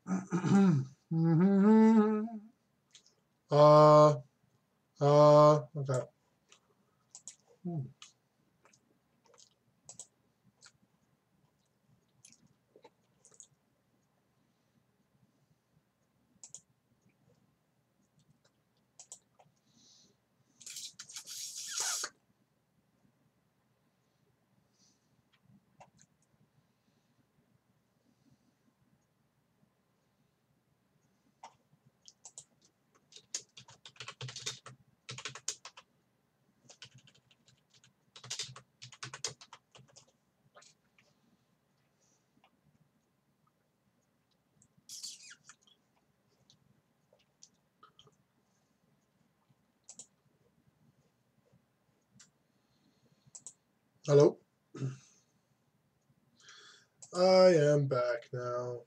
Okay. Hello. I am back now.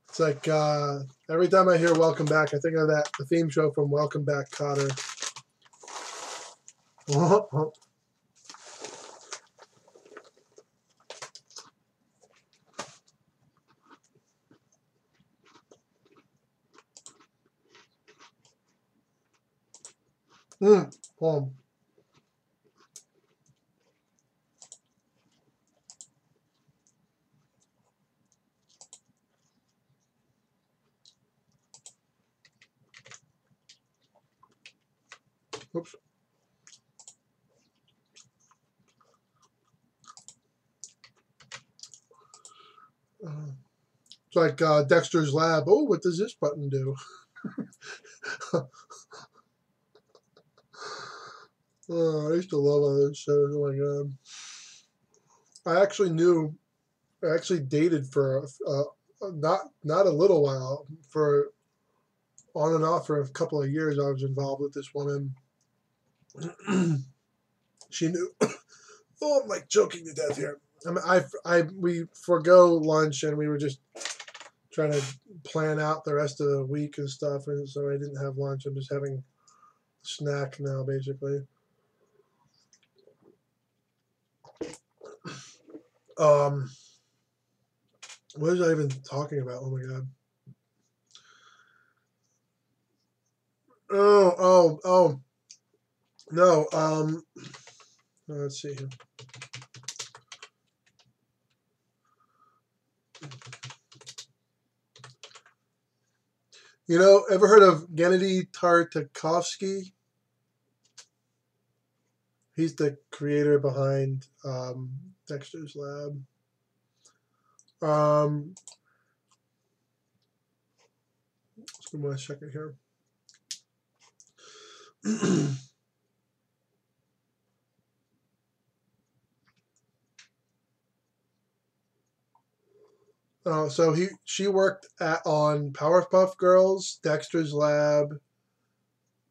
It's like every time I hear "Welcome Back," I think of the theme show from Welcome Back, Cotter. Home. Oops. It's like Dexter's Lab. Oh, what does this button do? Oh, I used to love all those shows. Oh my god! I actually dated for not a little while, for on and off for a couple of years. I was involved with this woman. She knew. Oh, I'm like joking to death here. I mean, we forego lunch and we were just trying to plan out the rest of the week and stuff, and so I didn't have lunch. I'm just having a snack now, basically. What was I even talking about? Oh my god. Oh. No. Let's see here. You know, ever heard of Gennady Tartakovsky? He's the creator behind Dexter's Lab. Just give me a second here. So she worked on Powerpuff Girls, Dexter's Lab,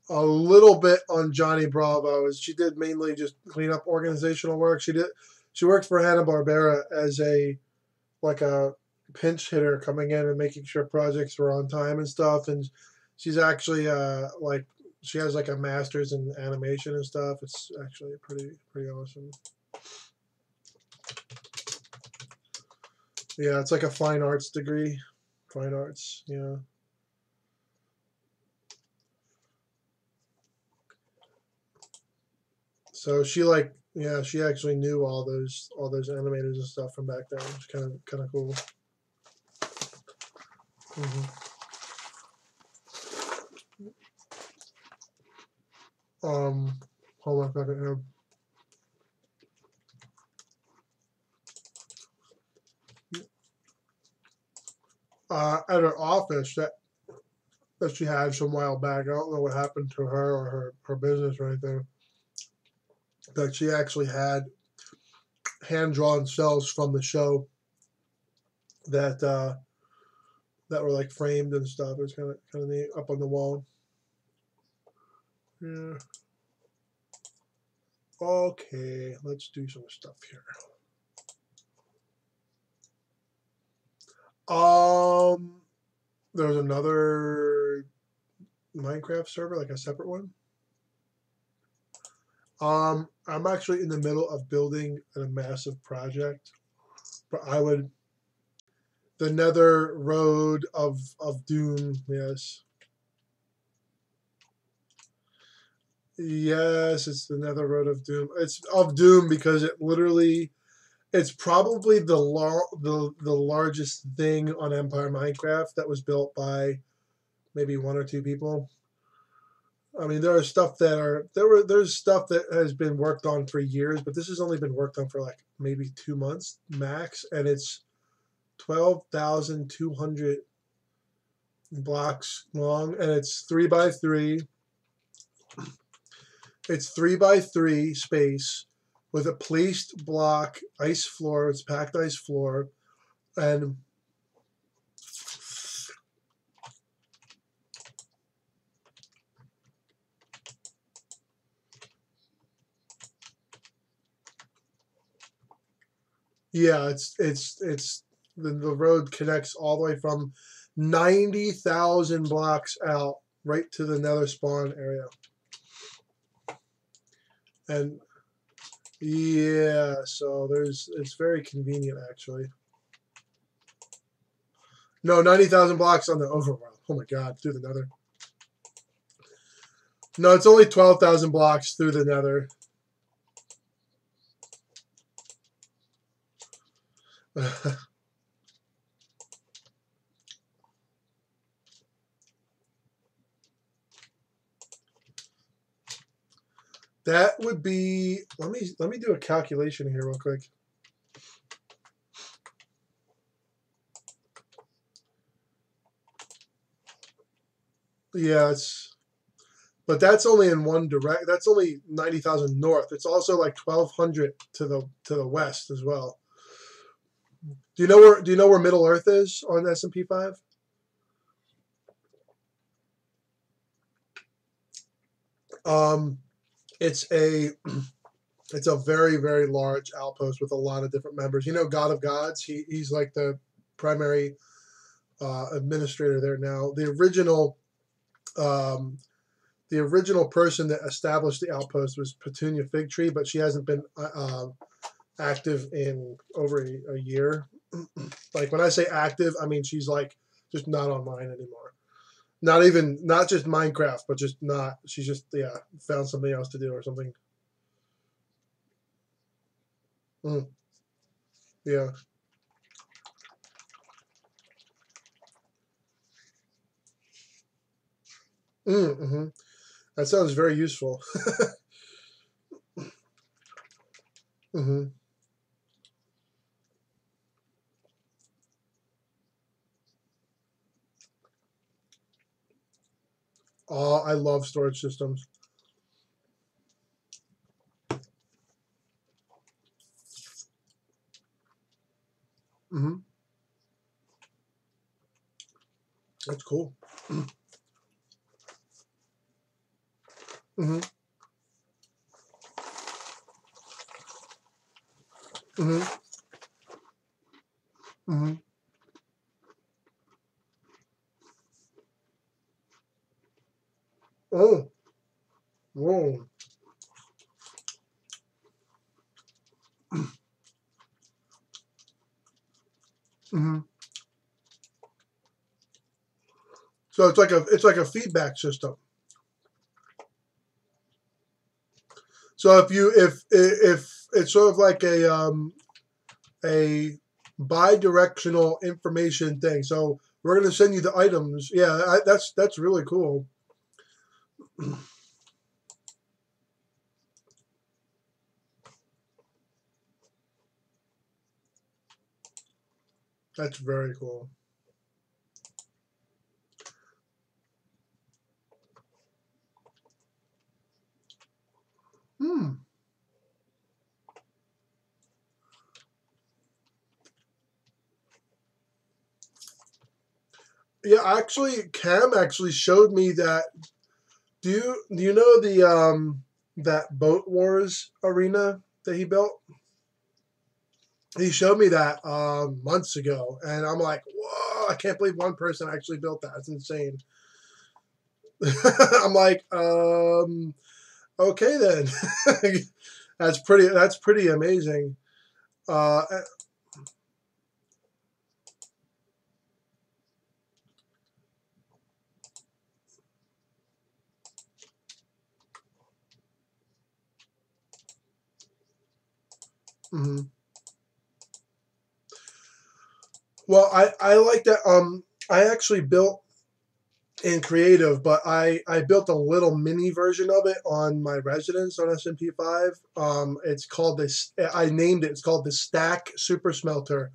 a little bit on Johnny Bravo. She did mainly just clean up organizational work. She worked for Hanna-Barbera as a pinch hitter, coming in and making sure projects were on time and stuff. And she's actually she has like a master's in animation and stuff. It's actually pretty awesome. Yeah, it's like a fine arts degree. Fine arts, yeah. So she she actually knew all those animators and stuff from back then. It's kind of cool. Hold on a second here. At her office that she had some while back. I don't know what happened to her or her business or anything. But she actually had hand drawn cells from the show that that were like framed and stuff. It was kind of neat up on the wall. Yeah. Okay, let's do some stuff here. There's another Minecraft server, like a separate one. I'm actually in the middle of building a massive project, but The Nether Road of Doom. Yes. Yes, it's the Nether Road of Doom. It's of Doom because it literally, it's probably the largest thing on Empire Minecraft that was built by maybe one or two people. I mean, there are stuff that are there's stuff that has been worked on for years, but this has only been worked on for like maybe 2 months max, and it's 12,200 blocks long, and it's 3 by 3. It's 3 by 3 space with a placed block ice floor. It's packed ice floor, and yeah, it's the road connects all the way from 90,000 blocks out right to the Nether spawn area, and yeah, so it's very convenient actually. No, 90,000 blocks on the overworld. Oh my god, through the Nether. No, it's only 12,000 blocks through the Nether. That would be, let me do a calculation here real quick. Yeah, but that's only in one direct. That's only 90,000 north. It's also like 1,200 to the west as well. Do you know where Middle Earth is on SMP 5? It's a very, very large outpost with a lot of different members. You know, God of Gods. He's like the primary administrator there now. The original person that established the outpost was Petunia Figtree, but she hasn't been active in over a year. Like when I say active, I mean she's like just not online anymore. Not just Minecraft, but just not. She's just found something else to do or something. Mm, yeah. Mm-hmm. That sounds very useful. Mm-hmm. Oh, I love storage systems. Mm-hmm. That's cool. Mm-hmm. Mm-hmm. Mm-hmm. Oh, whoa. Mm-hmm. So it's like a feedback system. So if it's sort of like a bi-directional information thing. So we're going to send you the items. Yeah, that's really cool. That's very cool. Hmm. Yeah, actually, Cam actually showed me that. Do you know the that Boat Wars arena that he built? He showed me that months ago, and I'm like, whoa! I can't believe one person actually built that. It's insane. I'm like, okay then. That's pretty. That's pretty amazing. Uh, Mm-hmm. Well, I like that. I actually built in creative, but I built a little mini version of it on my residence on SMP5. It's called this. I named it. It's called the Stack Super Smelter.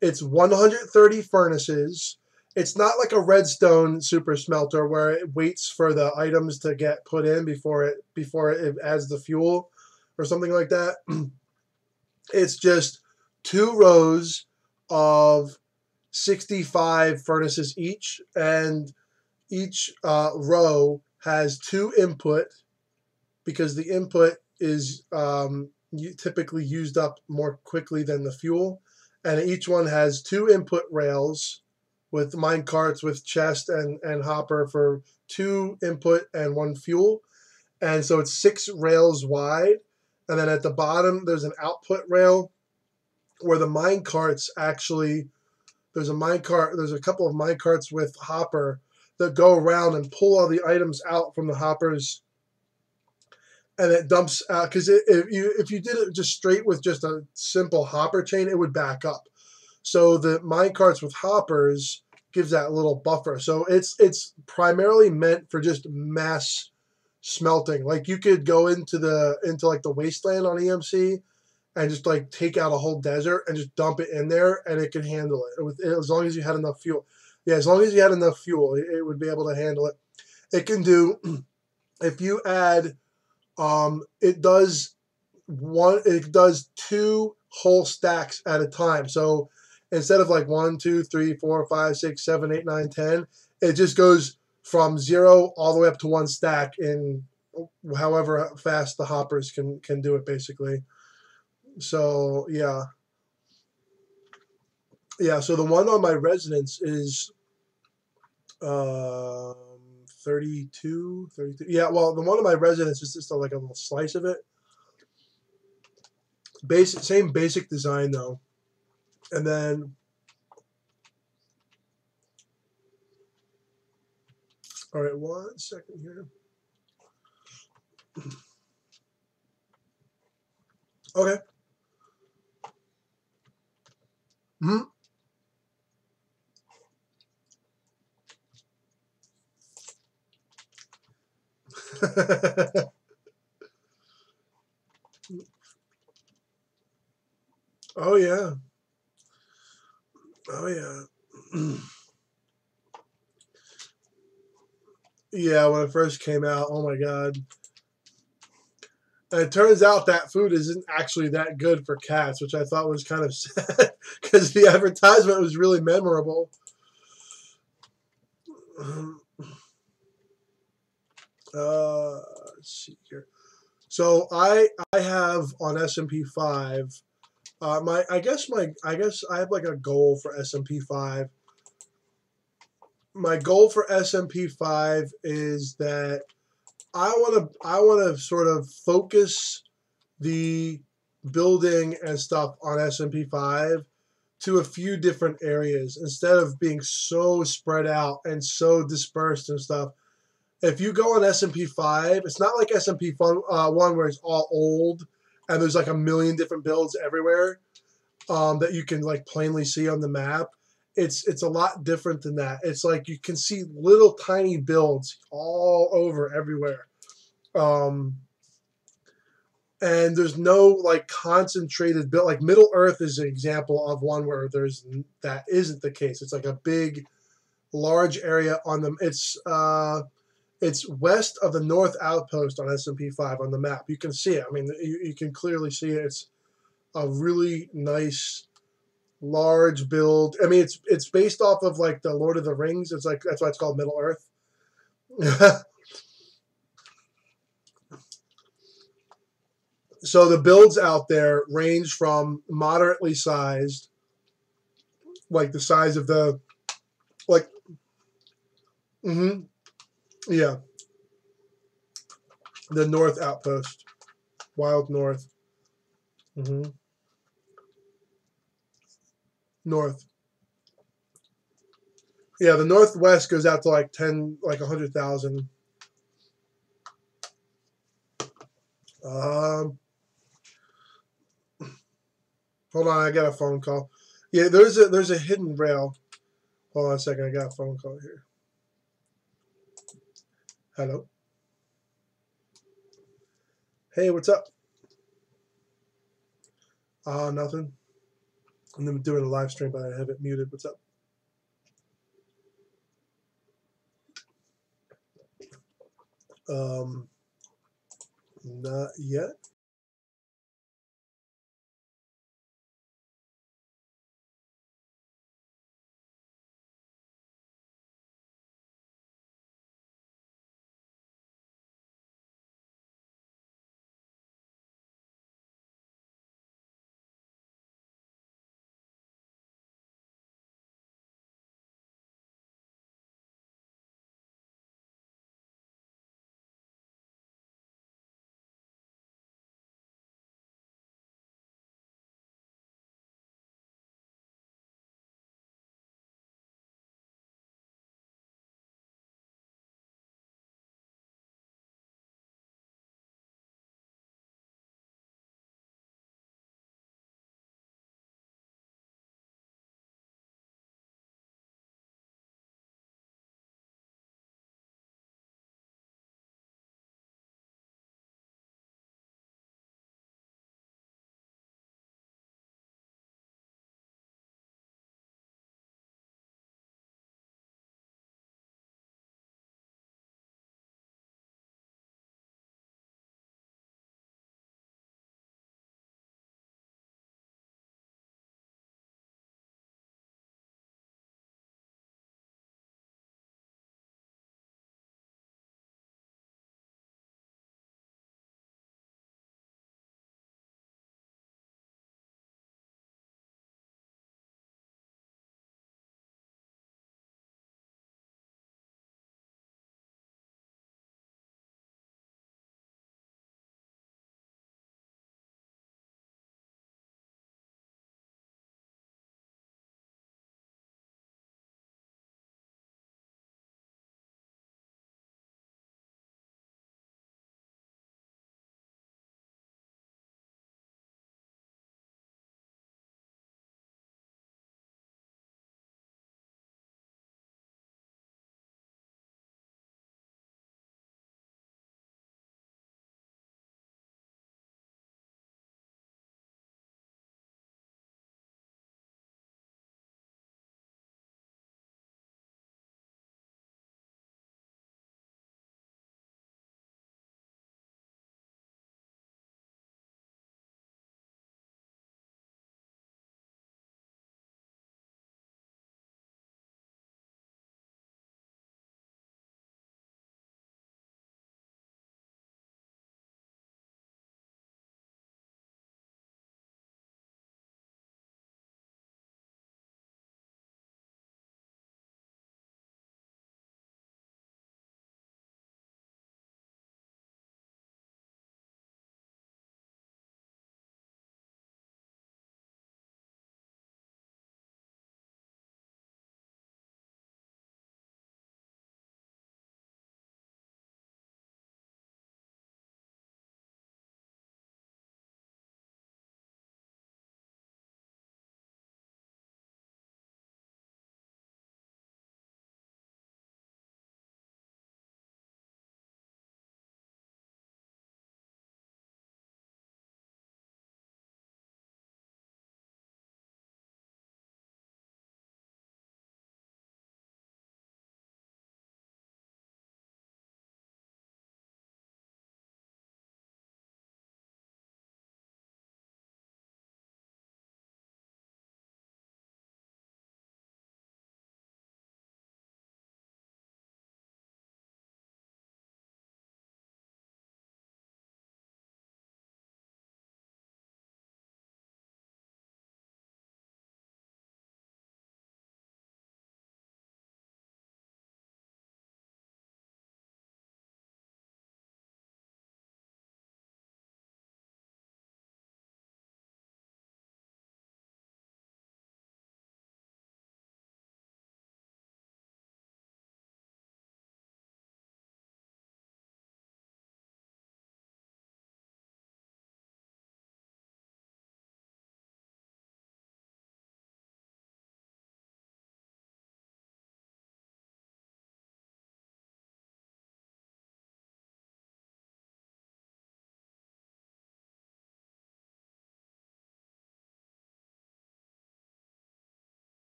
It's 130 furnaces. It's not like a redstone super smelter where it waits for the items to get put in before it adds the fuel or something like that. It's just 2 rows of 65 furnaces each, and each row has 2 input because the input is typically used up more quickly than the fuel. And each one has 2 input rails with mine carts with chest and hopper for 2 input and 1 fuel. And so it's 6 rails wide. And then at the bottom, there's an output rail where the mine carts actually, there's a couple of mine carts with hopper that go around and pull all the items out from the hoppers, and it dumps out because if you did it just straight with just a simple hopper chain, it would back up. So the mine carts with hoppers gives that little buffer. So it's primarily meant for just mass smelting. Like you could go into like the wasteland on EMC and just like take out a whole desert and just dump it in there, and it can handle it as long as you had enough fuel. Yeah, as long as you had enough fuel, it would be able to handle it. It can do if you add it does 2 whole stacks at a time. So instead of like 1, 2, 3, 4, 5, 6, 7, 8, 9, 10, it just goes from 0 all the way up to 1 stack in however fast the hoppers can do it, basically. So yeah. So the one on my residence is 32. Yeah, well, the one on my residence is just like a little slice of it. Same basic design though. And then, all right, 1 second here. Okay. Hmm. Oh yeah. Oh yeah. Yeah, when it first came out, oh my god. And it turns out that food isn't actually that good for cats, which I thought was kind of sad because the advertisement was really memorable. Let's see here. So I have on SMP5. I guess I have like a goal for SMP5. My goal for SMP5 is that I want to sort of focus the building and stuff on SMP5 to a few different areas instead of being so spread out and so dispersed and stuff. If you go on SMP5, it's not like SMP1 where it's all old and there's like a million different builds everywhere that you can like plainly see on the map. It's a lot different than that. It's like you can see little tiny builds all over everywhere. Um, and there's no like concentrated build. Like Middle Earth is an example of one where that isn't the case. It's like a big, large area on them. It's west of the North Outpost on SMP5 on the map. You can see it. I mean, you can clearly see it. It's a really nice, large build. I mean, it's based off of like the Lord of the Rings. It's like that's why it's called Middle Earth. So the builds out there range from moderately sized, like the size of the, like, mm-hmm, yeah, the North Outpost, Wild North, mm-hmm, North. Yeah, the Northwest goes out to like 100,000. Um, Hold on, I got a phone call. Yeah, there's a hidden rail. Hold on a second, I got a phone call here. Hello. Hey, what's up? Nothing. I'm doing a live stream, but I have it muted. What's up? Not yet.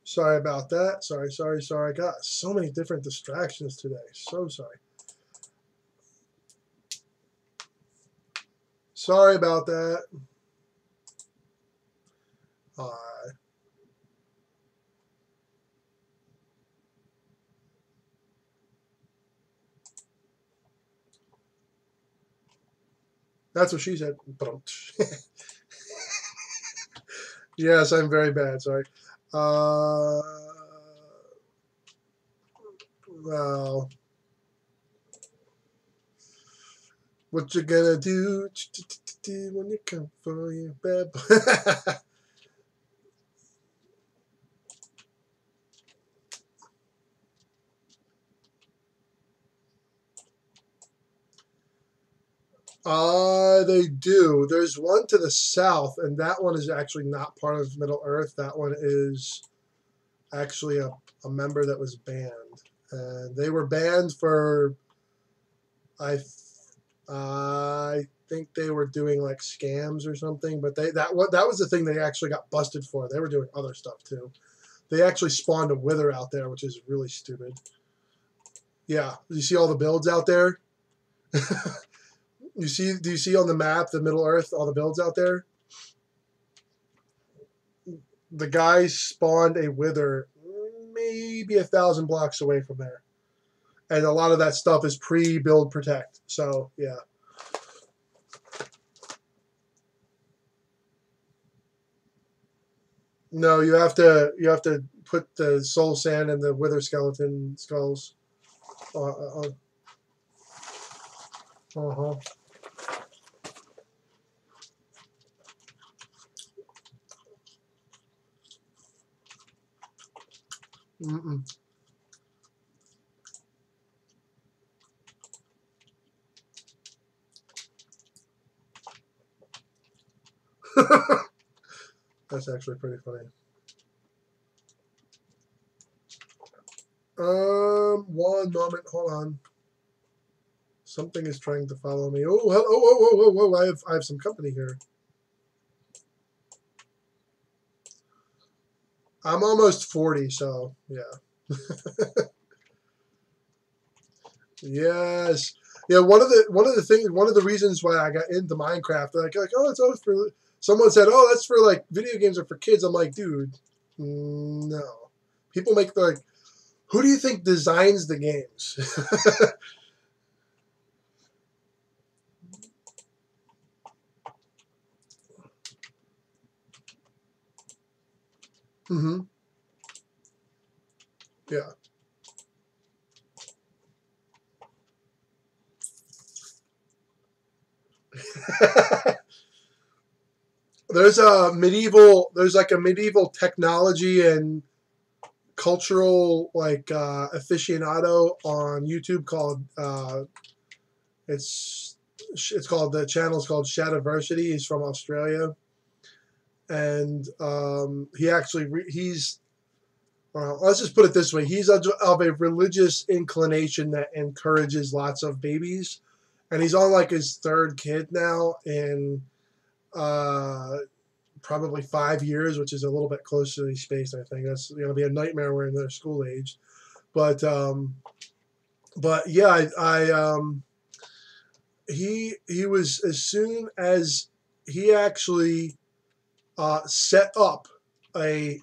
Sorry about that. Sorry. I got so many different distractions today. So sorry. Sorry about that. That's what she said. Yes, I'm very bad. Sorry. Well, what you gonna do when you come for your bed? They do. There's one to the south, and that one is actually not part of Middle Earth. That one is actually a member that was banned. And they were banned for, I think they were doing like scams or something. But that was the thing they actually got busted for. They were doing other stuff too. They actually spawned a wither out there, which is really stupid. Yeah, you see all the builds out there. Do you see on the map the Middle Earth all the builds out there? The guy spawned a wither maybe 1,000 blocks away from there, and a lot of that stuff is pre-build protect. So yeah. No, you have to put the soul sand and the wither skeleton skulls. Uh-huh. Mm-mm. That's actually pretty funny. One moment. Hold on. Something is trying to follow me. Oh, hello. Whoa. I have some company here. I'm almost 40, so yeah. Yes. Yeah, one of the reasons why I got into Minecraft, like oh, it's always for. Someone said, oh, that's for like video games are for kids. I'm like, dude, no. People make like, who do you think designs the games? Mm-hmm. Yeah. There's like a medieval technology and cultural like aficionado on YouTube called it's the channel's called Shadiversity. He's from Australia, and he actually he's let's just put it this way: he's of a religious inclination that encourages lots of babies, and he's on like his third kid now, and probably 5 years, which is a little bit closer to the space. I think that's going to be a nightmare when they're school age. But yeah, he was as soon as he actually set up a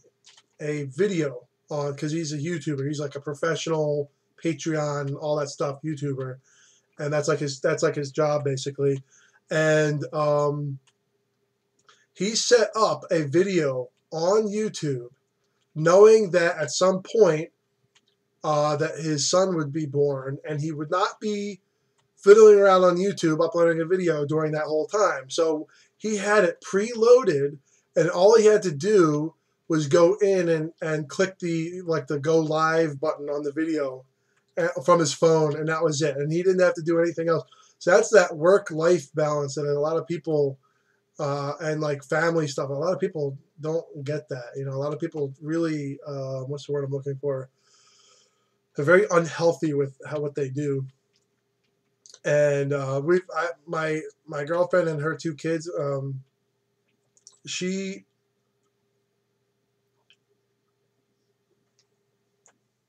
video on because he's a YouTuber. He's like a professional Patreon, all that stuff YouTuber, and that's like his job basically. And he set up a video on YouTube, knowing that at some point that his son would be born, and he would not be fiddling around on YouTube uploading a video during that whole time. So he had it preloaded, and all he had to do was go in and click the go live button on the video from his phone, and that was it. And he didn't have to do anything else. So that's that work-life balance that a lot of people and like family stuff. A lot of people don't get that. You know, a lot of people really what's the word I'm looking for? They're very unhealthy with what they do. And my girlfriend and her two kids. She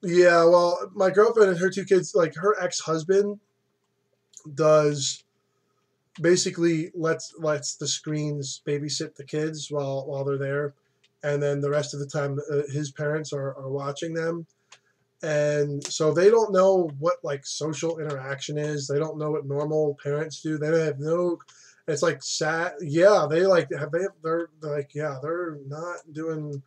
Yeah, well, my girlfriend and her two kids, like her ex-husband does basically lets the screens babysit the kids while they're there, and then the rest of the time his parents are watching them, and so they don't know what like social interaction is. They don't know what normal parents do. They have no. It's like sad. Yeah, they like have they. They're like yeah, they're not doing.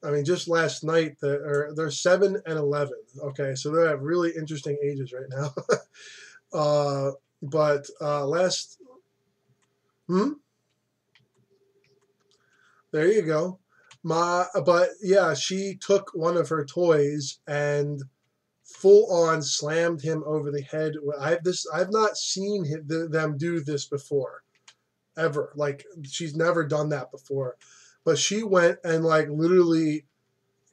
I mean, just last night, they're 7 and 11. Okay, so they're at really interesting ages right now. But last, hmm, there you go. But yeah, she took one of her toys and full on slammed him over the head. I've not seen them do this before ever. Like she's never done that before, but she went and like literally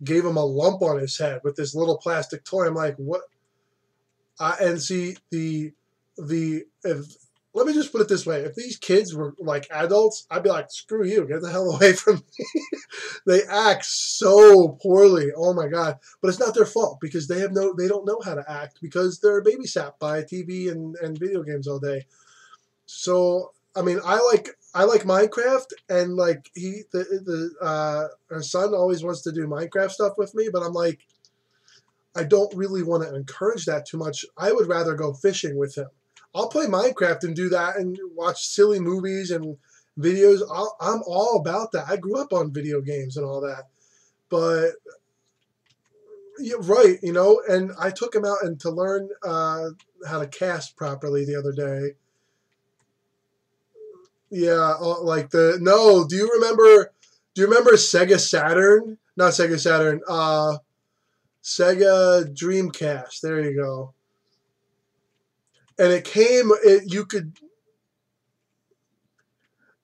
gave him a lump on his head with this little plastic toy. I'm like, what? And see the if let me just put it this way: if these kids were like adults, I'd be like, screw you, get the hell away from me. They act so poorly. Oh my god! But it's not their fault because they don't know how to act because they're babysat by TV and video games all day. So I mean, I like Minecraft, and like her son always wants to do Minecraft stuff with me, but I'm like, I don't really want to encourage that too much. I would rather go fishing with him. I'll play Minecraft and do that and watch silly movies and videos. I'm all about that. I grew up on video games and all that. But yeah, right, you know, and I took him out and to learn how to cast properly the other day. Yeah, like the no. Do you remember? Do you remember Sega Saturn? Not Sega Saturn. Sega Dreamcast. There you go. And it came.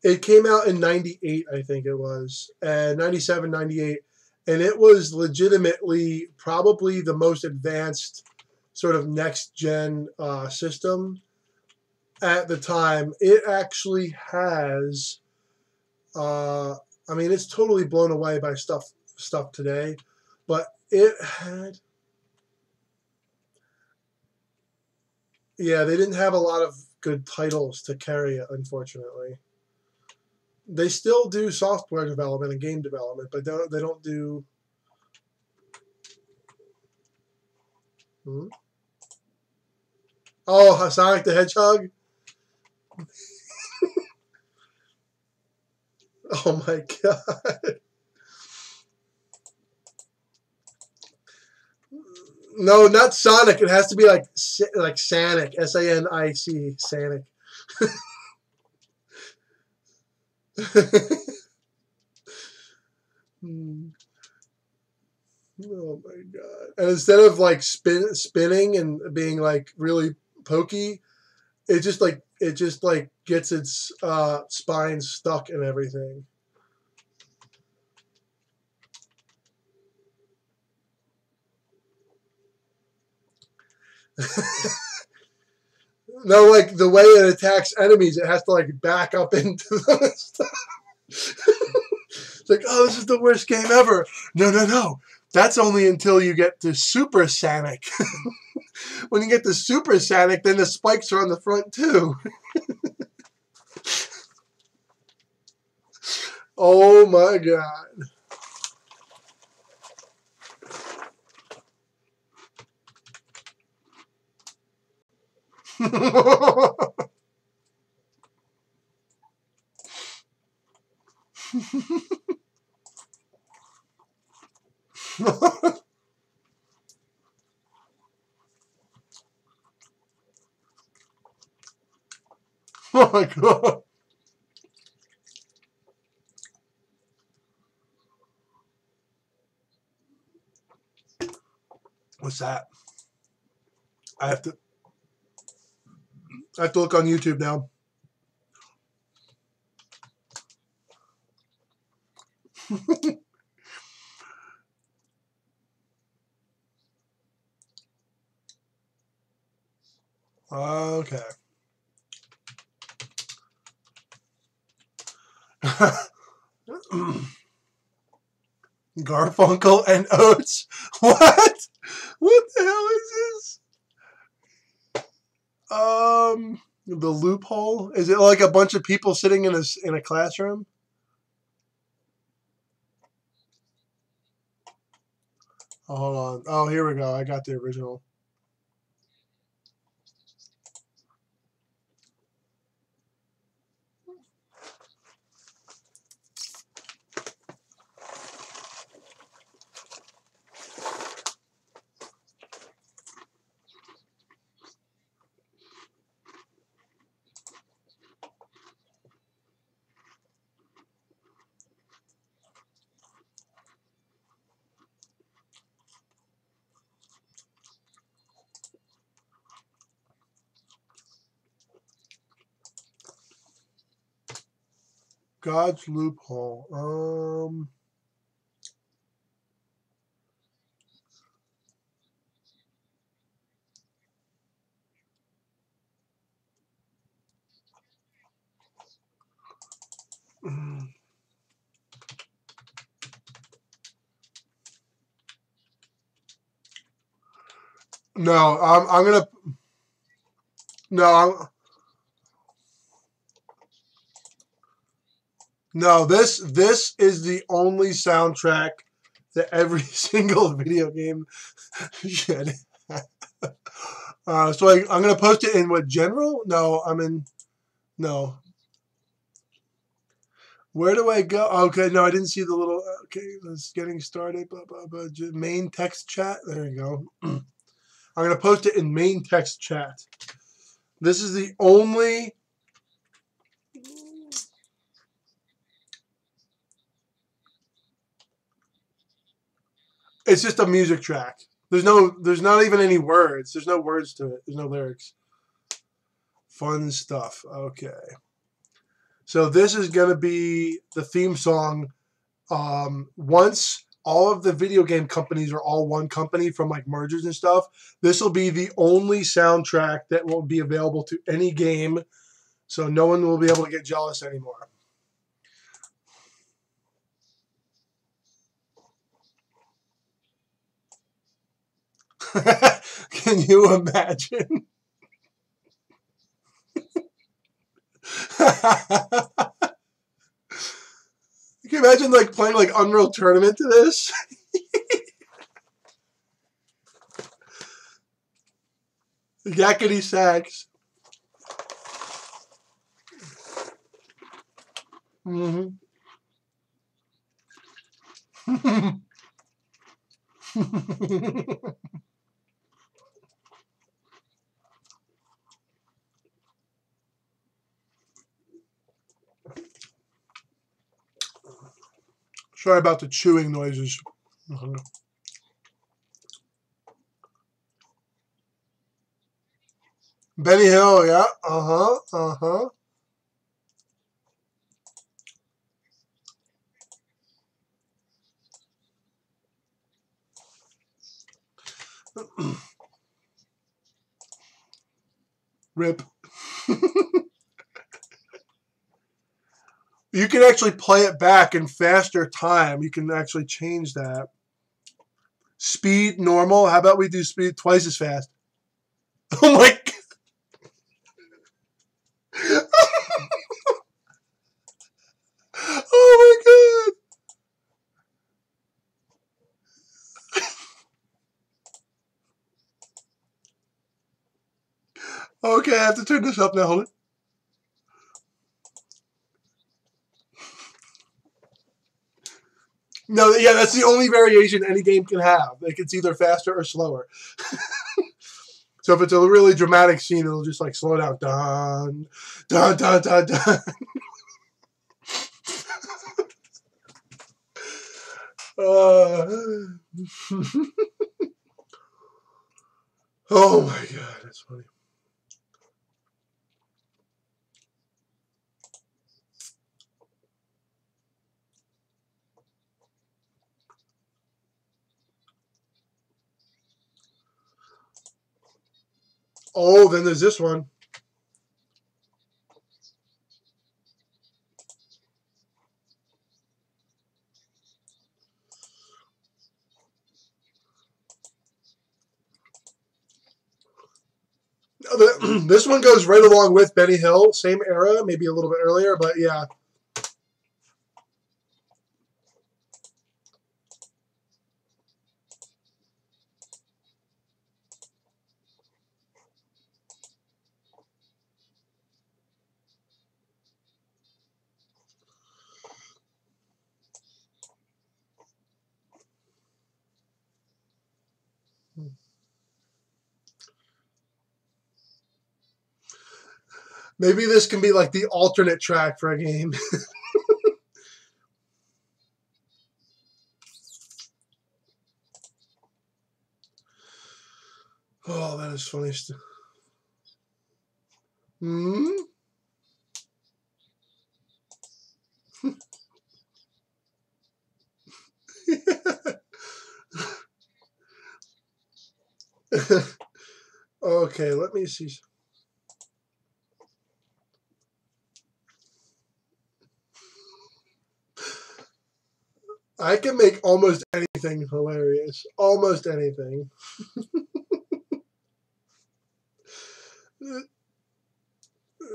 It came out in '98, I think it was, and '97, '98, and it was legitimately probably the most advanced sort of next gen system at the time. It actually has. Uh, I mean, it's totally blown away by stuff today, but it had. Yeah, they didn't have a lot of good titles to carry it, unfortunately. They still do software development and game development, but they don't do. Hmm? Oh, Sonic the Hedgehog. Oh my god. No, not Sonic. It has to be like Sanic. Sanic. Sanic. Hmm. Oh my god. And instead of like spinning and being like really pokey, it just like gets its spine stuck in everything. No, like the way it attacks enemies, it has to like back up into them and stuff. It's like, oh, this is the worst game ever. No, no, no. That's only until you get to Super Sanic. When you get to Super Sanic, then the spikes are on the front too. Oh my god. Oh my god. What's that? I have to I have to look on YouTube now. Okay. Garfunkel and Oates. What? What the hell is this? The loophole. Is it like a bunch of people sitting in a classroom? Oh, hold on. Oh, here we go. I got the original. God's loophole. No, I'm gonna. No, no. This is the only soundtrack that every single video game should. So I'm gonna post it in what general? No, I'm in. No. Where do I go? Okay, no, I didn't see the little. Okay, it's getting started. Blah blah blah. Main text chat. There you go. I'm gonna post it in main text chat. This is the only. It's just a music track. There's not even any words. There's no words to it. There's no lyrics. Fun stuff. Okay. So this is gonna be the theme song. Once all of the video game companies are all one company from like mergers and stuff, this will be the only soundtrack that will be available to any game. So no one will be able to get jealous anymore. Can you imagine? You can imagine like playing like Unreal Tournament to this. Yakety sax. Mm-hmm. Sorry about the chewing noises. Benny Hill, yeah. Uh-huh. Uh-huh. Rip. You can actually play it back in faster time. You can actually change that. Speed, normal. How about we do speed twice as fast? Oh my god. Oh my god. Okay, I have to turn this up now. Hold it. No, yeah, that's the only variation any game can have. Like it's either faster or slower. So if it's a really dramatic scene, it'll just like slow down. Dun, dun, dun, dun, dun. Oh my god, that's funny. Oh, then there's this one. This one goes right along with Benny Hill, same era, maybe a little bit earlier, but yeah. Maybe this can be like the alternate track for a game. Oh, that is funny stuff. Hmm? Okay, let me see. I can make almost anything hilarious. Almost anything.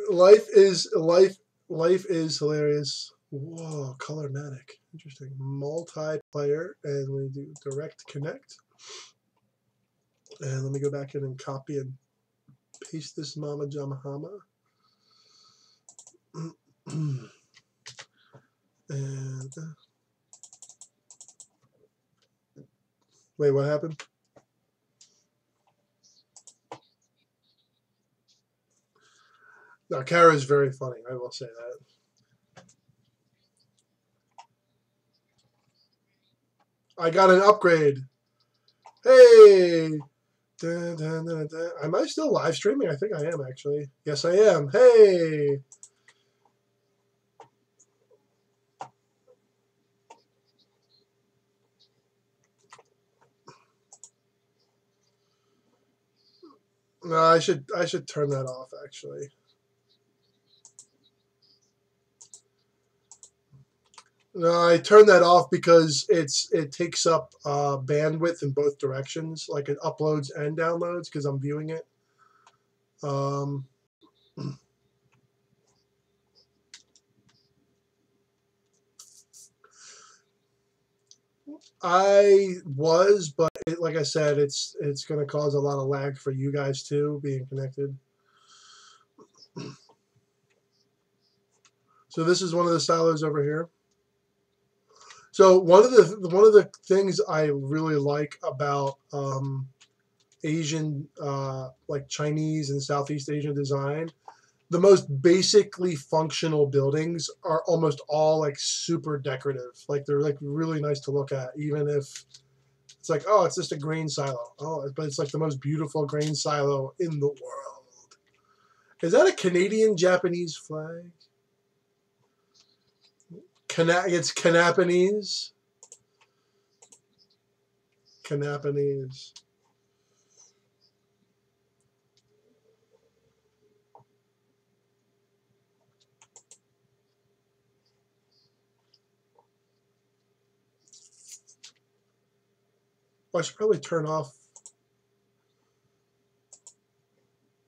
Life is hilarious. Whoa, colormatic. Interesting. Multiplayer, and we do direct connect. And let me go back in and copy and paste this mama jamahama. And wait, what happened? No, Kara is very funny. I will say that. I got an upgrade. Hey! Dun, dun, dun, dun. Am I still live streaming? I think I am, actually. Yes, I am. Hey! No, I should turn that off, actually. No, I turned that off because it takes up bandwidth in both directions, like it uploads and downloads because I'm viewing it. I was, but like I said, it's going to cause a lot of lag for you guys too, being connected. So this is one of the silos over here. So one of the things I really like about Asian, like Chinese and Southeast Asian design, the most basically functional buildings are almost all like super decorative. Like they're like really nice to look at, even if it's like, oh, it's just a grain silo. Oh, but it's like the most beautiful grain silo in the world. Is that a Canadian Japanese flag? It's Canapanese. Canapanese. Well, I should probably turn off